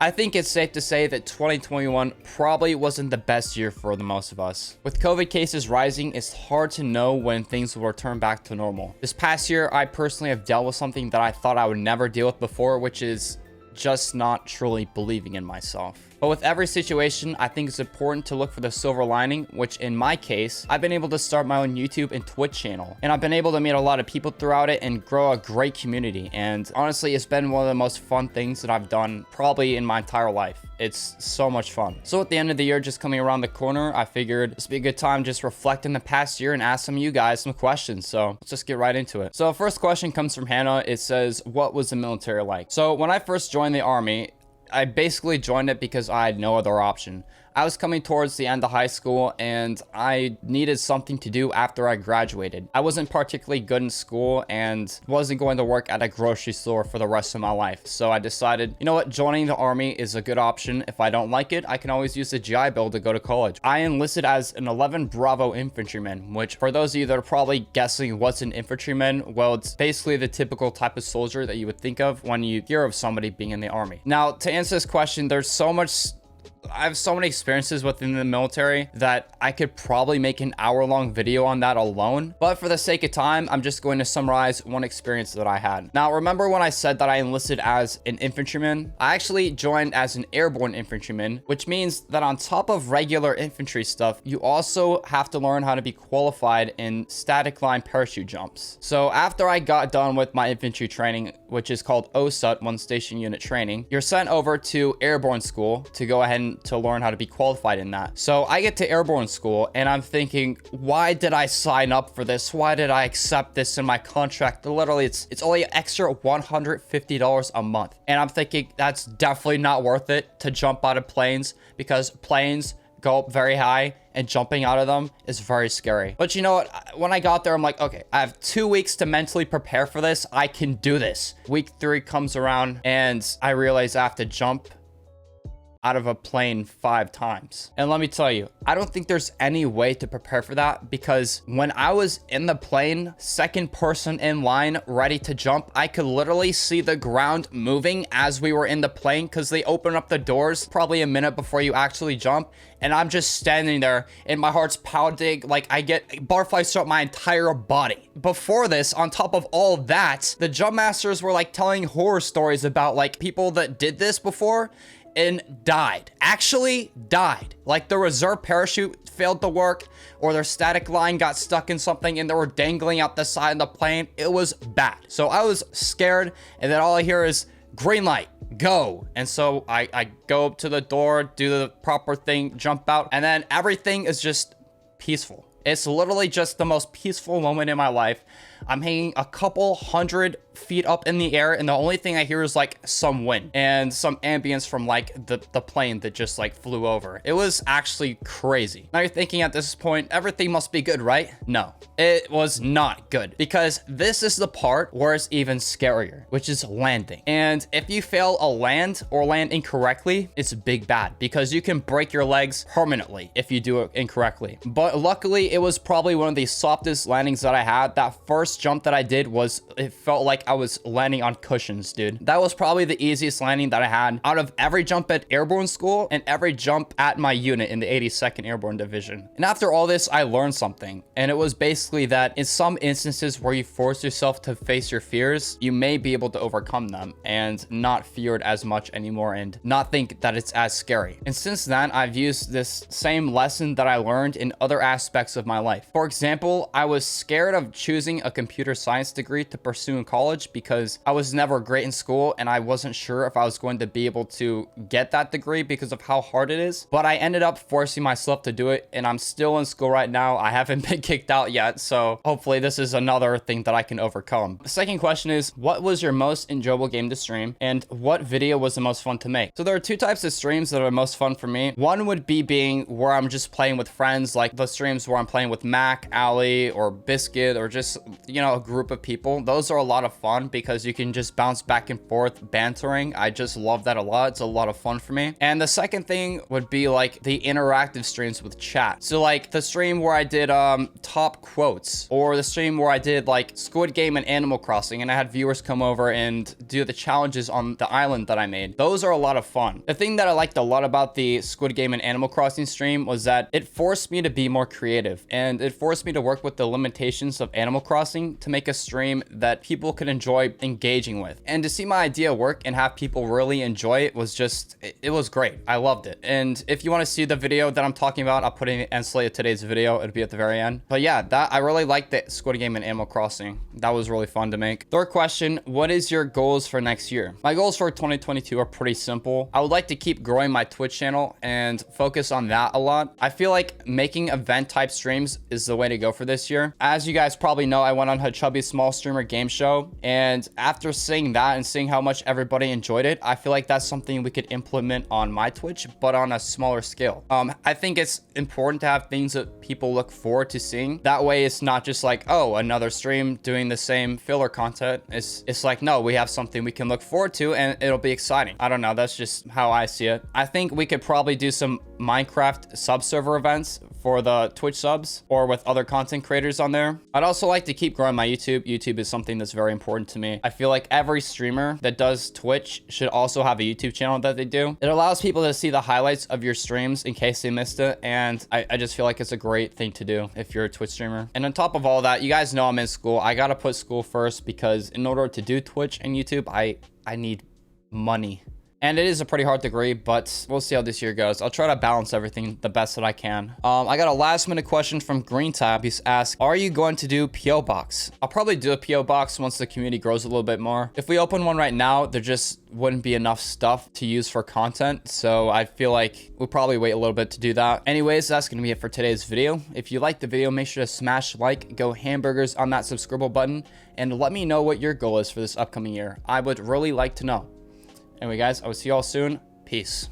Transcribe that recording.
I think it's safe to say that 2021 probably wasn't the best year for the most of us. With COVID cases rising, it's hard to know when things will return back to normal. This past year, I personally have dealt with something that I thought I would never deal with before, which is just not truly believing in myself. But with every situation, I think it's important to look for the silver lining, which in my case, I've been able to start my own YouTube and Twitch channel. And I've been able to meet a lot of people throughout it and grow a great community. And honestly, it's been one of the most fun things that I've done probably in my entire life. It's so much fun. So at the end of the year, just coming around the corner, I figured this would be a good time just reflect in the past year and ask some of you guys some questions. So let's just get right into it. So first question comes from Hannah. It says, what was the military like? So when I first joined the army, I basically joined it because I had no other option. I was coming towards the end of high school and I needed something to do after I graduated. I wasn't particularly good in school and wasn't going to work at a grocery store for the rest of my life. So I decided, you know what, joining the army is a good option. If I don't like it, I can always use the GI Bill to go to college. I enlisted as an 11 Bravo infantryman, which for those of you that are probably guessing what's an infantryman, well, it's basically the typical type of soldier that you would think of when you hear of somebody being in the army. Now, to answer this question, I have so many experiences within the military that I could probably make an hour-long video on that alone. But for the sake of time, I'm just going to summarize one experience that I had. Now, remember when I said that I enlisted as an infantryman? I actually joined as an airborne infantryman, which means that on top of regular infantry stuff, you also have to learn how to be qualified in static line parachute jumps. So after I got done with my infantry training, which is called OSUT, One Station Unit Training, you're sent over to airborne school to go ahead and to learn how to be qualified in that. So I get to airborne school and I'm thinking, why did I sign up for this? Why did I accept this in my contract? Literally, it's only an extra $150 a month. And I'm thinking that's definitely not worth it to jump out of planes because planes go up very high and jumping out of them is very scary. But you know what? When I got there, I'm like, okay, I have 2 weeks to mentally prepare for this. I can do this. Week 3 comes around and I realize I have to jump out of a plane 5 times. And let me tell you, I don't think there's any way to prepare for that because when I was in the plane, second person in line, ready to jump, I could literally see the ground moving as we were in the plane because they open up the doors probably a minute before you actually jump. And I'm just standing there and my heart's pounding. Like I get butterflies throughout my entire body. Before this, on top of all that, the jump masters were like telling horror stories about like people that did this before and died. Actually died. Like the reserve parachute failed to work or their static line got stuck in something and they were dangling out the side of the plane. It was bad. So I was scared and then all I hear is green light, go. And so I go up to the door, do the proper thing, jump out, and then everything is just peaceful. It's literally just the most peaceful moment in my life. I'm hanging a couple 100 feet up in the air and the only thing I hear is like some wind and some ambience from like the plane that just like flew over. It was actually crazy. Now you're thinking at this point, everything must be good, right? No, it was not good because this is the part where it's even scarier, which is landing. And if you fail a land or land incorrectly, it's big bad because you can break your legs permanently if you do it incorrectly. But luckily it was probably one of the softest landings that I had. That first jump that I did it felt like I was landing on cushions, dude. That was probably the easiest landing that I had out of every jump at airborne school and every jump at my unit in the 82nd Airborne Division. And after all this, I learned something. And it was basically that in some instances where you force yourself to face your fears, you may be able to overcome them and not fear it as much anymore and not think that it's as scary. And since then, I've used this same lesson that I learned in other aspects of my life. For example, I was scared of choosing a computer science degree to pursue in college because I was never great in school and I wasn't sure if I was going to be able to get that degree because of how hard it is. But I ended up forcing myself to do it and I'm still in school right now. I haven't been kicked out yet, so hopefully this is another thing that I can overcome. The second question is, what was your most enjoyable game to stream and what video was the most fun to make? So there are 2 types of streams that are most fun for me. One would be being where I'm just playing with friends, like the streams where I'm playing with Mac, Ali, or Biscuit, or just you know, a group of people. Those are a lot of fun because you can just bounce back and forth bantering. I just love that a lot. It's a lot of fun for me. And the second thing would be like the interactive streams with chat. So like the stream where I did top quotes, or the stream where I did like Squid Game and Animal Crossing, and I had viewers come over and do the challenges on the island that I made. Those are a lot of fun. The thing that I liked a lot about the Squid Game and Animal Crossing stream was that it forced me to be more creative, and it forced me to work with the limitations of Animal Crossing to make a stream that people could enjoy engaging with. And to see my idea work and have people really enjoy it was just, it was great. I loved it. And if you want to see the video that I'm talking about, I'll put it in the end slate of today's video. It'll be at the very end. But yeah, that I really liked the Squid Game and Animal Crossing. That was really fun to make. Third question, what is your goals for next year? My goals for 2022 are pretty simple. I would like to keep growing my Twitch channel and focus on that a lot. I feel like making event type streams is the way to go for this year. As you guys probably know, I went on Chubby's Small Streamer game show, and after seeing that and seeing how much everybody enjoyed it, I feel like that's something we could implement on my Twitch, but on a smaller scale. I think it's important to have things that people look forward to seeing. That way it's not just like, oh, another stream doing the same filler content. It's like, no, we have something we can look forward to and it'll be exciting. I don't know, that's just how I see it. I think we could probably do some Minecraft sub-server events for the Twitch subs, or with other content creators on there. I'd also like to keep growing my YouTube. YouTube is something that's very important to me. I feel like every streamer that does Twitch should also have a YouTube channel that they do. It allows people to see the highlights of your streams in case they missed it, and I just feel like it's a great thing to do if you're a Twitch streamer. And on top of all that, you guys know I'm in school. I gotta put school first because in order to do Twitch and YouTube, I need money. And it is a pretty hard degree, but we'll see how this year goes. I'll try to balance everything the best that I can. I got a last minute question from Green Tab. He's asked, are you going to do PO Box? I'll probably do a PO Box once the community grows a little bit more. If we open one right now, there just wouldn't be enough stuff to use for content. So I feel like we'll probably wait a little bit to do that. Anyways, that's going to be it for today's video. If you liked the video, make sure to smash like, go hamburgers on that subscribe button, and let me know what your goal is for this upcoming year. I would really like to know. Anyway, guys, I will see you all soon. Peace.